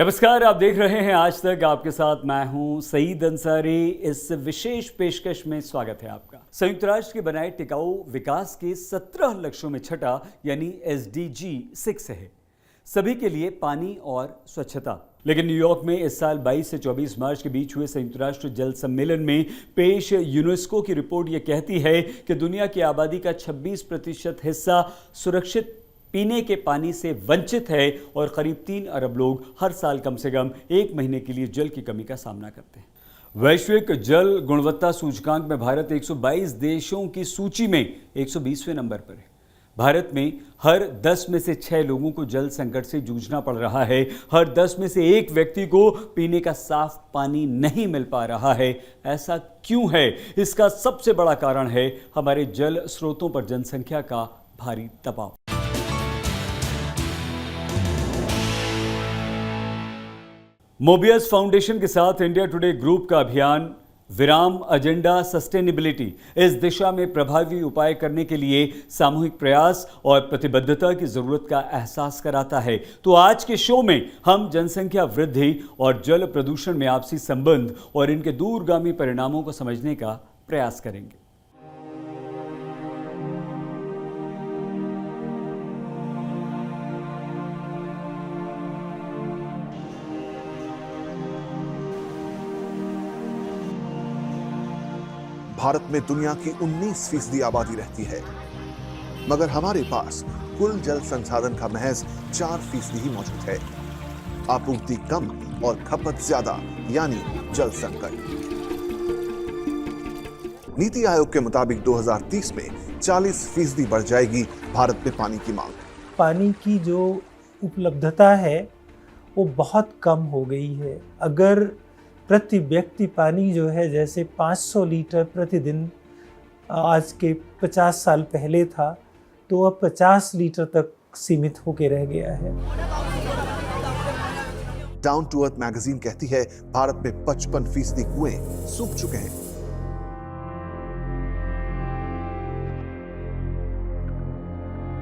नमस्कार, आप देख रहे हैं आज तक। आपके साथ मैं हूं सईद अंसारी। इस विशेष पेशकश में स्वागत है आपका। संयुक्त राष्ट्र के बनाए टिकाऊ विकास के 17 लक्ष्यों में छठा यानी SDG 6 है, सभी के लिए पानी और स्वच्छता। लेकिन न्यूयॉर्क में इस साल 22 से 24 मार्च के बीच हुए संयुक्त राष्ट्र जल सम्मेलन में पेश यूनेस्को की रिपोर्ट ये कहती है कि दुनिया की आबादी का 26% हिस्सा सुरक्षित पीने के पानी से वंचित है और करीब 3 अरब लोग हर साल कम से कम 1 महीने के लिए जल की कमी का सामना करते हैं। वैश्विक जल गुणवत्ता सूचकांक में भारत 122 देशों की सूची में 120वें नंबर पर है। भारत में हर 10 में से 6 लोगों को जल संकट से जूझना पड़ रहा है। हर 10 में से 1 व्यक्ति को पीने का साफ पानी नहीं मिल पा रहा है। ऐसा क्यों है? इसका सबसे बड़ा कारण है हमारे जल स्रोतों पर जनसंख्या का भारी दबाव। मोबियस फाउंडेशन के साथ इंडिया टुडे ग्रुप का अभियान विराम एजेंडा सस्टेनेबिलिटी इस दिशा में प्रभावी उपाय करने के लिए सामूहिक प्रयास और प्रतिबद्धता की जरूरत का एहसास कराता है। तो आज के शो में हम जनसंख्या वृद्धि और जल प्रदूषण में आपसी संबंध और इनके दूरगामी परिणामों को समझने का प्रयास करेंगे। भारत में दुनिया की 19% आबादी रहती है, मगर हमारे पास कुल जल संसाधन का महज 4% ही मौजूद है। आपूर्ति कम और खपत ज्यादा, यानी जल संकट। नीति आयोग के मुताबिक 2030 में 40% बढ़ जाएगी भारत में पानी की मांग। पानी की जो उपलब्धता है वो बहुत कम हो गई है। अगर प्रति व्यक्ति पानी जो है जैसे 500 लीटर प्रतिदिन आज के 50 साल पहले था, तो अब 50 लीटर तक सीमित होकर रह गया है। डाउन टू अर्थ मैगजीन कहती है भारत में 55% कुएं सूख चुके हैं।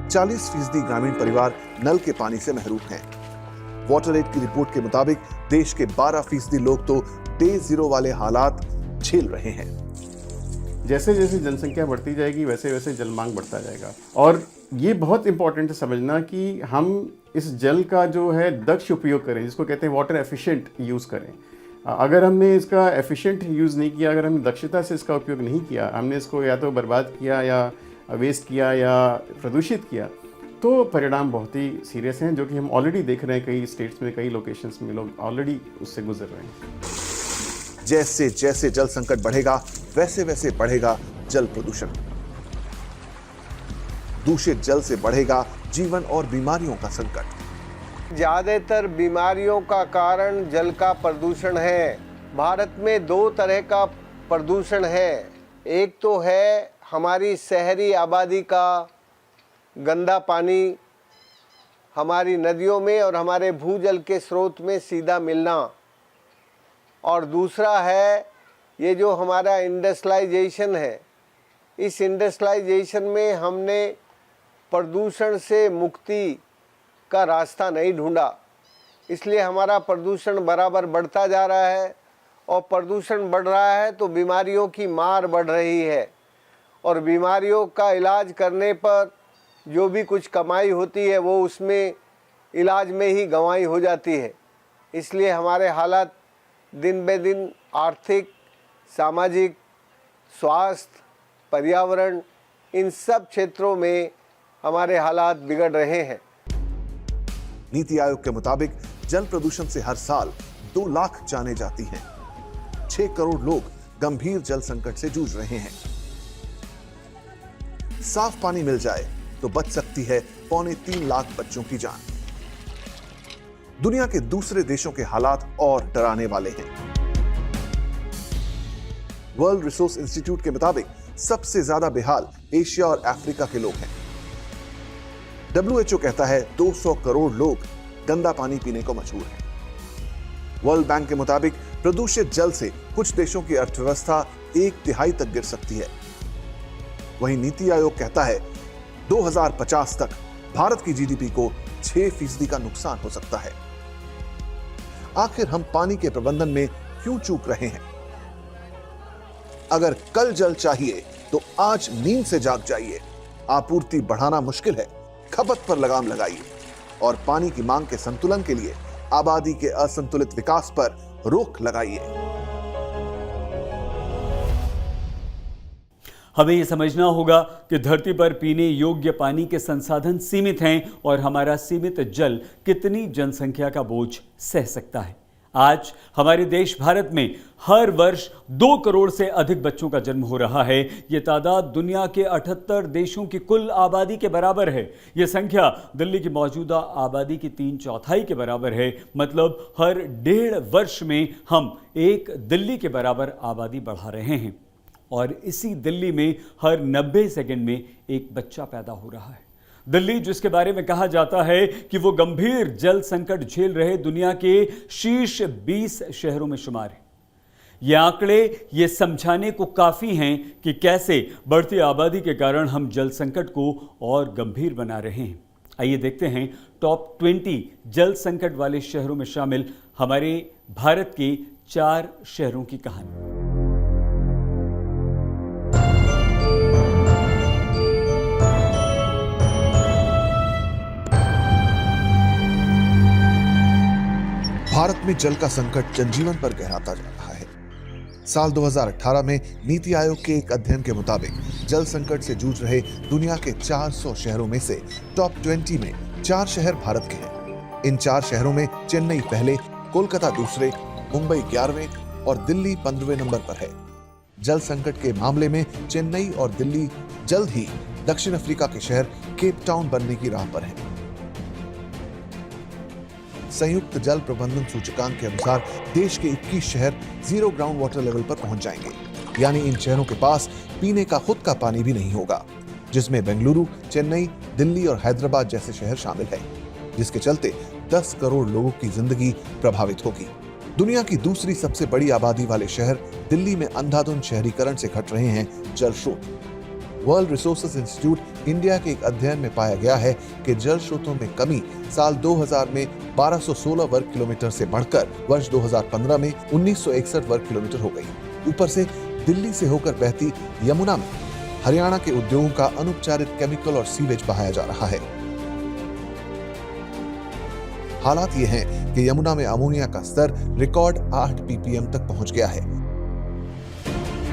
% ग्रामीण परिवार नल के पानी से महरूम हैं। वाटर एड की रिपोर्ट के मुताबिक देश के 12% लोग तो डे जीरो वाले हालात झेल रहे हैं। जैसे जैसे जनसंख्या बढ़ती जाएगी वैसे वैसे जल मांग बढ़ता जाएगा। और ये बहुत इंपॉर्टेंट है समझना कि हम इस जल का जो है दक्ष उपयोग करें, जिसको कहते हैं वाटर एफिशिएंट यूज़ करें। अगर हमने इसका एफिशिएंट यूज़ नहीं किया, अगर हमने दक्षता से इसका उपयोग नहीं किया, हमने इसको या तो बर्बाद किया या वेस्ट किया या प्रदूषित किया, तो परिणाम बहुत ही सीरियस हैं, जो कि हम ऑलरेडी देख रहे हैं। कई स्टेट्स में, कई लोकेशंस में लोग ऑलरेडी उससे गुजर रहे हैं। जैसे जैसे जल संकट बढ़ेगा वैसे वैसे बढ़ेगा जल प्रदूषण। दूषित जल से बढ़ेगा जीवन और बीमारियों का संकट। ज्यादातर बीमारियों का कारण जल का प्रदूषण है। भारत में 2 तरह का प्रदूषण है। एक तो है हमारी शहरी आबादी का गंदा पानी हमारी नदियों में और हमारे भूजल के स्रोत में सीधा मिलना, और दूसरा है ये जो हमारा इंडस्ट्रियलाइजेशन है। इस इंडस्ट्रियलाइजेशन में हमने प्रदूषण से मुक्ति का रास्ता नहीं ढूंढा, इसलिए हमारा प्रदूषण बराबर बढ़ता जा रहा है। और प्रदूषण बढ़ रहा है तो बीमारियों की मार बढ़ रही है, और बीमारियों का इलाज करने पर जो भी कुछ कमाई होती है वो उसमें इलाज में ही गंवाई हो जाती है। इसलिए हमारे हालात दिन बे दिन आर्थिक, सामाजिक, स्वास्थ्य, पर्यावरण, इन सब क्षेत्रों में हमारे हालात बिगड़ रहे हैं। नीति आयोग के मुताबिक जल प्रदूषण से हर साल 2 लाख जानें जाती हैं। 6 करोड़ लोग गंभीर जल संकट से जूझ रहे हैं। साफ पानी मिल जाए तो बच सकती है 2.25 लाख बच्चों की जान। दुनिया के दूसरे देशों के हालात और डराने वाले हैं। वर्ल्ड रिसोर्स इंस्टीट्यूट के मुताबिक सबसे ज्यादा बेहाल एशिया और अफ्रीका के लोग हैं। WHO कहता है 200 करोड़ लोग गंदा पानी पीने को मजबूर हैं। वर्ल्ड बैंक के मुताबिक प्रदूषित जल से कुछ देशों की अर्थव्यवस्था 1/3 तक गिर सकती है। वहीं नीति आयोग कहता है 2050 तक भारत की GDP को 6% का नुकसान हो सकता है। आखिर हम पानी के प्रबंधन में क्यों चूक रहे हैं? अगर कल जल चाहिए तो आज नींद से जाग जाइए। आपूर्ति बढ़ाना मुश्किल है, खपत पर लगाम लगाइए और पानी की मांग के संतुलन के लिए आबादी के असंतुलित विकास पर रोक लगाइए। हमें ये समझना होगा कि धरती पर पीने योग्य पानी के संसाधन सीमित हैं और हमारा सीमित जल कितनी जनसंख्या का बोझ सह सकता है। आज हमारे देश भारत में हर वर्ष 2 करोड़ से अधिक बच्चों का जन्म हो रहा है। ये तादाद दुनिया के 78 देशों की कुल आबादी के बराबर है। ये संख्या दिल्ली की मौजूदा आबादी की 3/4 के बराबर है। मतलब हर 1.5 वर्ष में हम एक दिल्ली के बराबर आबादी बढ़ा रहे हैं और इसी दिल्ली में हर 90 सेकंड में एक बच्चा पैदा हो रहा है। दिल्ली, जिसके बारे में कहा जाता है कि वो गंभीर जल संकट झेल रहे दुनिया के शीर्ष 20 शहरों में शुमार है। ये आंकड़े ये समझाने को काफी हैं कि कैसे बढ़ती आबादी के कारण हम जल संकट को और गंभीर बना रहे हैं। आइए देखते हैं टॉप 20 जल संकट वाले शहरों में शामिल हमारे भारत के 4 शहरों की कहानी। भारत में जल का संकट जनजीवन पर गहराता जा रहा है। साल 2018 में नीति आयोग के एक अध्ययन के मुताबिक जल संकट से जूझ रहे दुनिया के 400 शहरों में से टॉप 20 में 4 शहर भारत के हैं। इन 4 शहरों में चेन्नई पहले, कोलकाता दूसरे, मुंबई 11वें और दिल्ली 15वें नंबर पर है। जल संकट के मामले में चेन्नई और दिल्ली जल्द ही दक्षिण अफ्रीका के शहर केप टाउन बनने की राह पर है। संयुक्त जल प्रबंधन सूचकांक के अनुसार देश के 21 शहर जीरो ग्राउंड वाटर लेवल पर पहुंच जाएंगे, यानी इन शहरों के पास पीने का खुद का पानी भी नहीं होगा, जिसमें बेंगलुरु, चेन्नई, दिल्ली और हैदराबाद जैसे शहर शामिल हैं, जिसके चलते 10 करोड़ लोगों की जिंदगी प्रभावित होगी। दुनिया की दूसरी सबसे बड़ी आबादी वाले शहर दिल्ली में अंधाधुंध शहरीकरण से घट रहे हैं जल स्रोत। वर्ल्ड रिसोर्सेज इंस्टीट्यूट इंडिया के एक अध्ययन में पाया गया है कि जल स्रोतों में कमी साल 2000 में 1216 वर्ग किलोमीटर से बढ़कर वर्ष 2015 में 1961 वर्ग किलोमीटर हो गई। ऊपर से दिल्ली से होकर बहती यमुना में हरियाणा के उद्योगों का अनुपचारित केमिकल और सीवेज बहाया जा रहा है। हालात ये हैं कि यमुना में अमोनिया का स्तर रिकॉर्ड 8 ppm तक पहुंच गया है,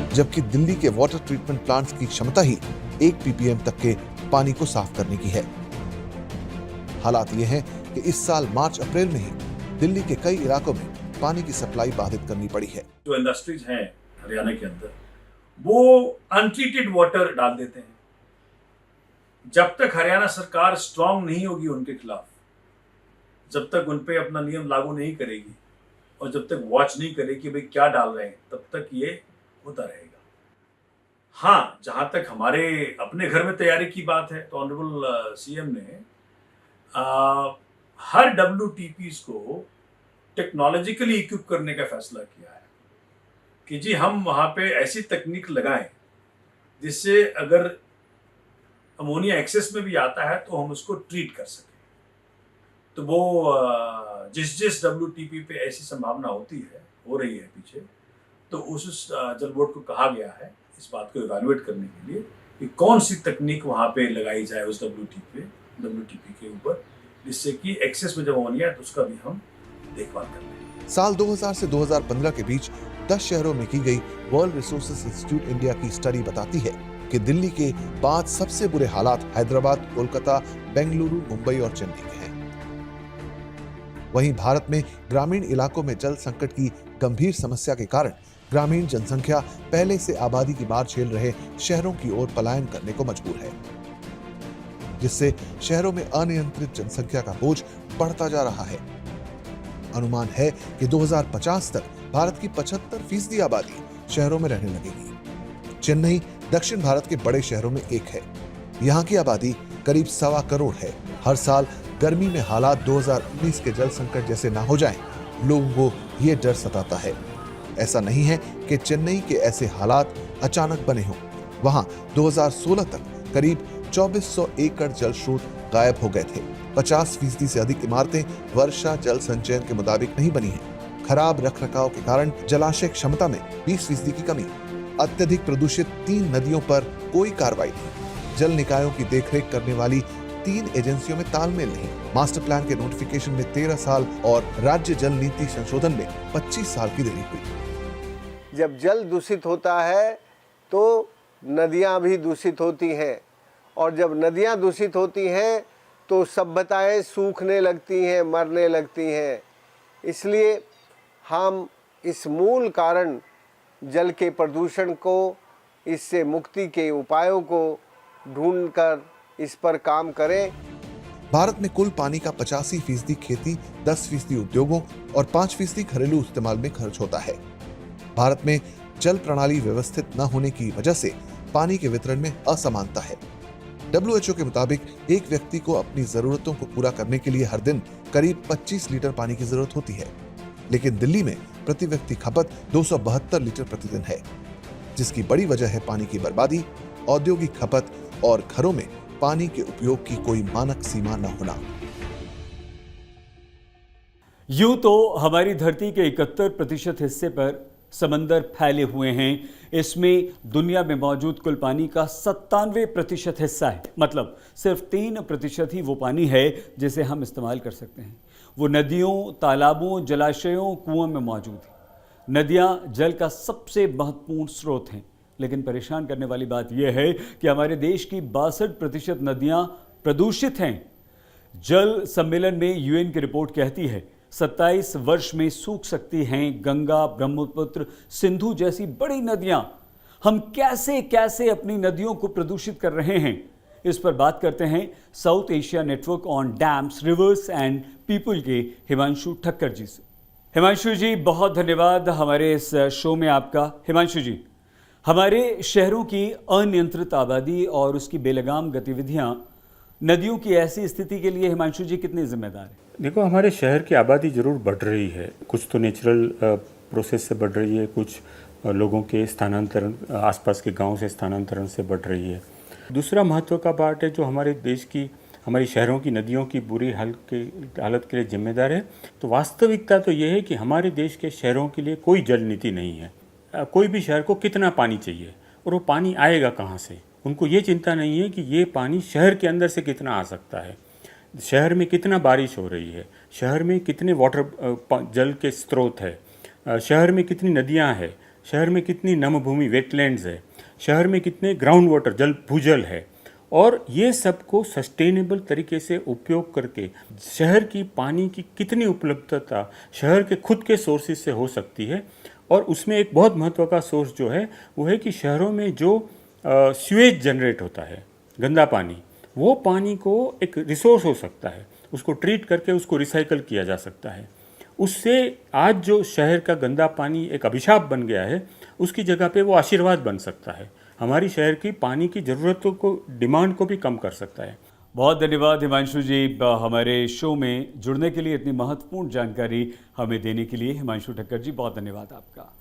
जबकि दिल्ली के वाटर ट्रीटमेंट प्लांट्स की क्षमता ही 1 ppm तक के पानी को साफ करने की है। हालात ये हैं कि इस साल मार्च अप्रैल में ही दिल्ली के कई इलाकों में पानी की सप्लाई बाधित करनी पड़ी है। जो इंडस्ट्रीज हैं हरियाणा के अंदर, वो अनट्रीटेड वाटर डाल देते हैं। जब तक हरियाणा सरकार स्ट्रांग नहीं होगी उनके खिलाफ, जब तक उन पे अपना नियम लागू नहीं करेगी और जब तक वॉच नहीं करेगी कि भाई क्या डाल रहे हैं, तब तक ये होता रहेगा। हाँ, जहां तक हमारे अपने घर में तैयारी की बात है, तो ऑनरेबल सीएम ने हर WTPs को टेक्नोलॉजिकली इक्विप करने का फैसला किया है कि जी हम वहाँ पे ऐसी तकनीक लगाएं जिससे अगर अमोनिया एक्सेस में भी आता है तो हम उसको ट्रीट कर सकें। तो वो जिस WTP पे ऐसी संभावना होती है, हो रही है पीछे, तो उस जल बोर्ड को कहा गया है इस बात को इवैल्यूएट करने के लिए कि कौन सी तकनीक वहाँ पे लगाई जाए उस WTP के ऊपर, जिससे कि एक्सेस में जब अमोनिया है तो उसका भी हम देखभाल कर लें। साल 2000 से 2015 के बीच 10 शहरों में की गई वर्ल्ड रिसोर्सेज इंस्टीट्यूट इंडिया की स्टडी बताती है कि दिल्ली के 5 सबसे बुरे हालात हैदराबाद, कोलकाता, बेंगलुरु, मुंबई और चेन्नई के हैं। वहीं भारत में ग्रामीण इलाकों में जल संकट की गंभीर समस्या के कारण ग्रामीण जनसंख्या पहले से आबादी की मार झेल रहे शहरों की ओर पलायन करने को मजबूर है, जिससे शहरों में अनियंत्रित जनसंख्या का बोझ बढ़ता जा रहा है। अनुमान है कि 2050 तक भारत की 75% आबादी शहरों में रहने लगेगी। चेन्नई दक्षिण भारत के बड़े शहरों में एक है। यहाँ की आबादी करीब 1.25 करोड़ है। हर साल गर्मी में हालात 2019 के जल संकट जैसे ना हो जाएं, लोगों को ये डर सताता है। ऐसा नहीं है कि चेन्नई के ऐसे हालात अचानक बने हों। वहां 2016 तक करीब 2400 एकड़ जल स्रोत गायब हो गए थे। 50% से अधिक इमारतें वर्षा जल संचयन के मुताबिक नहीं बनी हैं। खराब रखरखाव के कारण जलाशय क्षमता में 20% की कमी। अत्यधिक प्रदूषित 3 नदियों पर कोई कार्रवाई नहीं। जल निकायों की देखरेख करने वाली 3 एजेंसियों में तालमेल नहीं। मास्टर प्लान के नोटिफिकेशन में 13 साल और राज्य जल नीति संशोधन में 25 साल की देरी हुई। जब जल दूषित होता है तो नदियाँ भी दूषित होती हैं, और जब नदियाँ दूषित होती हैं तो सभ्यताएं सूखने लगती हैं, मरने लगती हैं। इसलिए हम इस मूल कारण जल के प्रदूषण को, इससे मुक्ति के उपायों को ढूंढकर इस पर काम करें। भारत में कुल पानी का 85% खेती, 10% उद्योगों और 5% घरेलू इस्तेमाल में खर्च होता है। भारत में जल प्रणाली व्यवस्थित न होने की वजह से पानी के वितरण में असमानता है। WHO के मुताबिक एक व्यक्ति को अपनी जरूरतों को पूरा करने के लिए हर दिन करीब 25 लीटर पानी की जरूरत होती है, लेकिन दिल्ली में प्रति व्यक्ति खपत 272 लीटर प्रतिदिन है, जिसकी बड़ी वजह है पानी की बर्बादी, औद्योगिक खपत और घरों में पानी के उपयोग की कोई मानक सीमा न होना। यूं तो हमारी धरती के 71% हिस्से पर समंदर फैले हुए हैं। इसमें दुनिया में मौजूद कुल पानी का 97% हिस्सा है। मतलब सिर्फ 3% ही वो पानी है जिसे हम इस्तेमाल कर सकते हैं। वो नदियों, तालाबों, जलाशयों, कुओं में मौजूद है। नदियां जल का सबसे महत्वपूर्ण स्रोत हैं, लेकिन परेशान करने वाली बात यह है कि हमारे देश की 62% नदियां प्रदूषित हैं। जल सम्मेलन में यूएन की रिपोर्ट कहती है 27 वर्ष में सूख सकती हैं गंगा, ब्रह्मपुत्र, सिंधु जैसी बड़ी नदियां। हम कैसे कैसे अपनी नदियों को प्रदूषित कर रहे हैं, इस पर बात करते हैं south Asia network on dams, reverse and people के हिमांशु ठक्कर जी से। हिमांशु जी, बहुत धन्यवाद हमारे इस शो में आपका। हिमांशु जी, हमारे शहरों की अनियंत्रित आबादी और उसकी बेलगाम गतिविधियां नदियों की ऐसी स्थिति के लिए हिमांशु जी कितने जिम्मेदार हैं? देखो, हमारे शहर की आबादी ज़रूर बढ़ रही है। कुछ तो नेचुरल प्रोसेस से बढ़ रही है, कुछ लोगों के स्थानांतरण, आसपास के गांव से स्थानांतरण से बढ़ रही है। दूसरा महत्व का पार्ट है जो हमारे देश की, हमारे शहरों की नदियों की बुरी हालत के लिए जिम्मेदार है। तो वास्तविकता तो ये है कि हमारे देश के शहरों के लिए कोई जल नीति नहीं है। कोई भी शहर को कितना पानी चाहिए और वो पानी आएगा कहाँ से, उनको ये चिंता नहीं है कि ये पानी शहर के अंदर से कितना आ सकता है, शहर में कितना बारिश हो रही है, शहर में कितने जल के स्रोत है, शहर में कितनी नदियाँ हैं, शहर में कितनी नम भूमि वेटलैंड्स है, शहर में कितने ग्राउंड वाटर जल भूजल है। और ये सब को सस्टेनेबल तरीके से उपयोग करके शहर की पानी की कितनी उपलब्धता शहर के खुद के सोर्सेज से हो सकती है। और उसमें एक बहुत महत्व का सोर्स जो है वो है कि शहरों में जो सीवेज जनरेट होता है, गंदा पानी, वो पानी को एक रिसोर्स हो सकता है, उसको ट्रीट करके उसको रिसाइकल किया जा सकता है। उससे आज जो शहर का गंदा पानी एक अभिशाप बन गया है, उसकी जगह पे वो आशीर्वाद बन सकता है। हमारी शहर की पानी की ज़रूरतों को, डिमांड को भी कम कर सकता है। बहुत धन्यवाद हिमांशु जी, हमारे शो में जुड़ने के लिए, इतनी महत्वपूर्ण जानकारी हमें देने के लिए। हिमांशु ठक्कर जी, बहुत धन्यवाद आपका।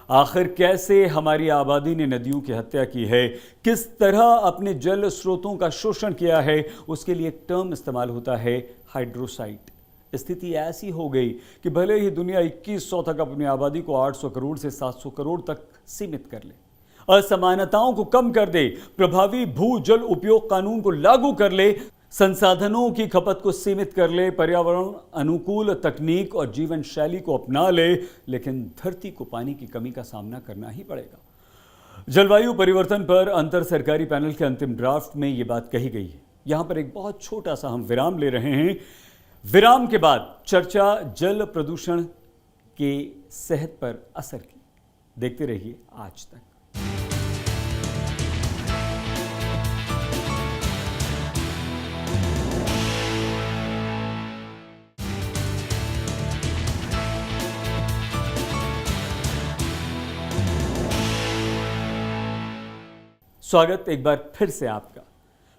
आखिर कैसे हमारी आबादी ने नदियों की हत्या की है, किस तरह अपने जल स्रोतों का शोषण किया है, उसके लिए एक टर्म इस्तेमाल होता है, हाइड्रोसाइट। स्थिति ऐसी हो गई कि भले ही दुनिया 2100 तक अपनी आबादी को 800 करोड़ से 700 करोड़ तक सीमित कर ले, असमानताओं को कम कर दे, प्रभावी भू जल उपयोग कानून को लागू कर ले, संसाधनों की खपत को सीमित कर ले, पर्यावरण अनुकूल तकनीक और जीवन शैली को अपना ले, लेकिन धरती को पानी की कमी का सामना करना ही पड़ेगा। जलवायु परिवर्तन पर अंतर सरकारी पैनल के अंतिम ड्राफ्ट में ये बात कही गई है। यहां पर एक बहुत छोटा सा हम विराम ले रहे हैं। विराम के बाद चर्चा जल प्रदूषण के सेहत पर असर की। देखते रहिए आज तक। स्वागत एक बार फिर से आपका।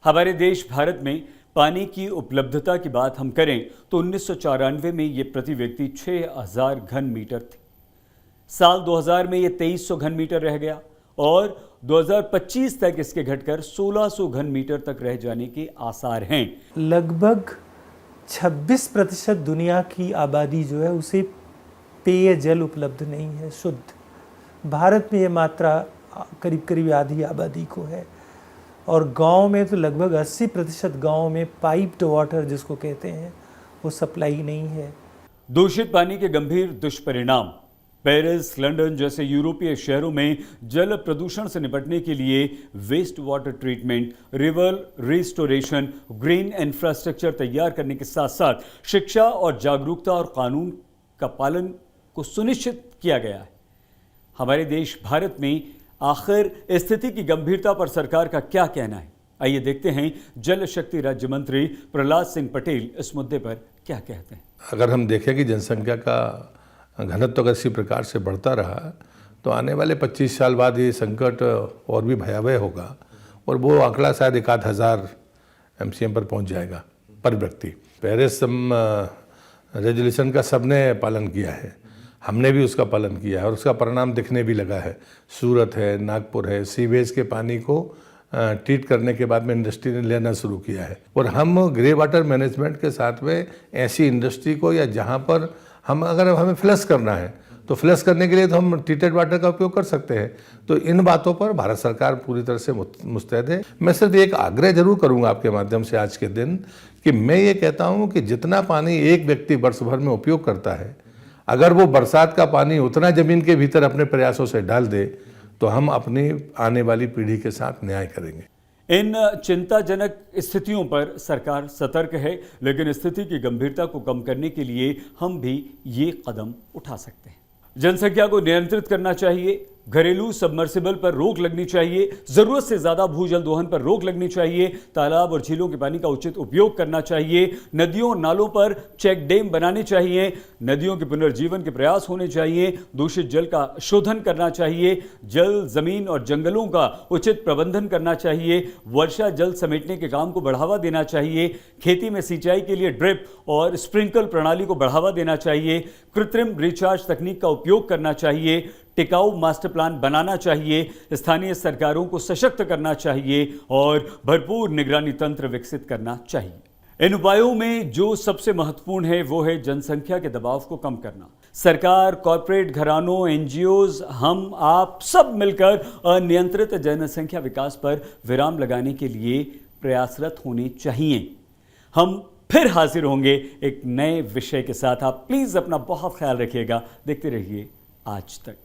हमारे देश भारत में पानी की उपलब्धता की बात हम करें तो 1994 में ये प्रति व्यक्ति 6000 घन मीटर थी। साल 2000 में ये 2300 घन मीटर रह गया और 2025 तक इसके घटकर 1600 घन मीटर तक रह जाने के आसार हैं। लगभग 26% दुनिया की आबादी जो है उसे पेयजल उपलब्ध नहीं है शुद्ध। भारत में ये मात्रा करीब करीब आधी आबादी को है और गांव में तो लगभग 80% गांव में पाइप्ड वाटर जिसको कहते हैं वो सप्लाई नहीं है। दूषित पानी के गंभीर दुष्परिणाम। पेरिस, लंदन जैसे यूरोपीय शहरों में जल प्रदूषण से निपटने के लिए waste water treatment, river restoration, green infrastructure तैयार करने के साथ साथ शिक्षा और जागरूकता और कानून का पालन को सुनिश्चित किया गया है। हमारे देश भारत में आखिर स्थिति की गंभीरता पर सरकार का क्या कहना है? आइए देखते हैं जल शक्ति राज्य मंत्री प्रहलाद सिंह पटेल इस मुद्दे पर क्या कहते हैं। अगर हम देखें कि जनसंख्या का घनत्व अगर इसी प्रकार से बढ़ता रहा तो आने वाले 25 साल बाद ये संकट और भी भयावह होगा और वो आंकड़ा शायद 1000 MCM पर पहुंच जाएगा पर व्यक्ति। पेरिस रेजोल्यूशन का सबने पालन किया है, हमने भी उसका पालन किया है और उसका परिणाम दिखने भी लगा है। सूरत है, नागपुर है, सीवेज के पानी को ट्रीट करने के बाद में इंडस्ट्री ने लेना शुरू किया है और हम ग्रे वाटर मैनेजमेंट के साथ में ऐसी इंडस्ट्री को या जहाँ पर अगर हमें फ्लश करना है तो फ्लश करने के लिए तो हम ट्रीटेड वाटर का उपयोग कर सकते हैं। तो इन बातों पर भारत सरकार पूरी तरह से मुस्तैद है। मैं सिर्फ एक आग्रह जरूर करूंगा आपके माध्यम से आज के दिन कि मैं ये कहता हूं कि जितना पानी एक व्यक्ति वर्ष भर में उपयोग करता है, अगर वो बरसात का पानी उतना जमीन के भीतर अपने प्रयासों से डाल दे तो हम अपनी आने वाली पीढ़ी के साथ न्याय करेंगे। इन चिंताजनक स्थितियों पर सरकार सतर्क है, लेकिन स्थिति की गंभीरता को कम करने के लिए हम भी ये कदम उठा सकते हैं। जनसंख्या को नियंत्रित करना चाहिए, घरेलू सबमर्सिबल पर रोक लगनी चाहिए, जरूरत से ज्यादा भूजल दोहन पर रोक लगनी चाहिए, तालाब और झीलों के पानी का उचित उपयोग करना चाहिए, नदियों और नालों पर चेक डैम बनाने चाहिए, नदियों के पुनर्जीवन के प्रयास होने चाहिए, दूषित जल का शोधन करना चाहिए, जल, जमीन और जंगलों का उचित प्रबंधन करना चाहिए, वर्षा जल समेटने के काम को बढ़ावा देना चाहिए, खेती में सिंचाई के लिए ड्रिप और स्प्रिंकल प्रणाली को बढ़ावा देना चाहिए, कृत्रिम रिचार्ज तकनीक का उपयोग करना चाहिए, टिकाऊ मास्टर प्लान बनाना चाहिए, स्थानीय सरकारों को सशक्त करना चाहिए और भरपूर निगरानी तंत्र विकसित करना चाहिए। इन उपायों में जो सबसे महत्वपूर्ण है वो है जनसंख्या के दबाव को कम करना। सरकार, कॉरपोरेट घरानों, NGOs, हम आप सब मिलकर अनियंत्रित जनसंख्या विकास पर विराम लगाने के लिए प्रयासरत होने चाहिए। हम फिर हाजिर होंगे एक नए विषय के साथ। आप प्लीज अपना बहुत ख्याल रखिएगा। देखते रहिए आज तक।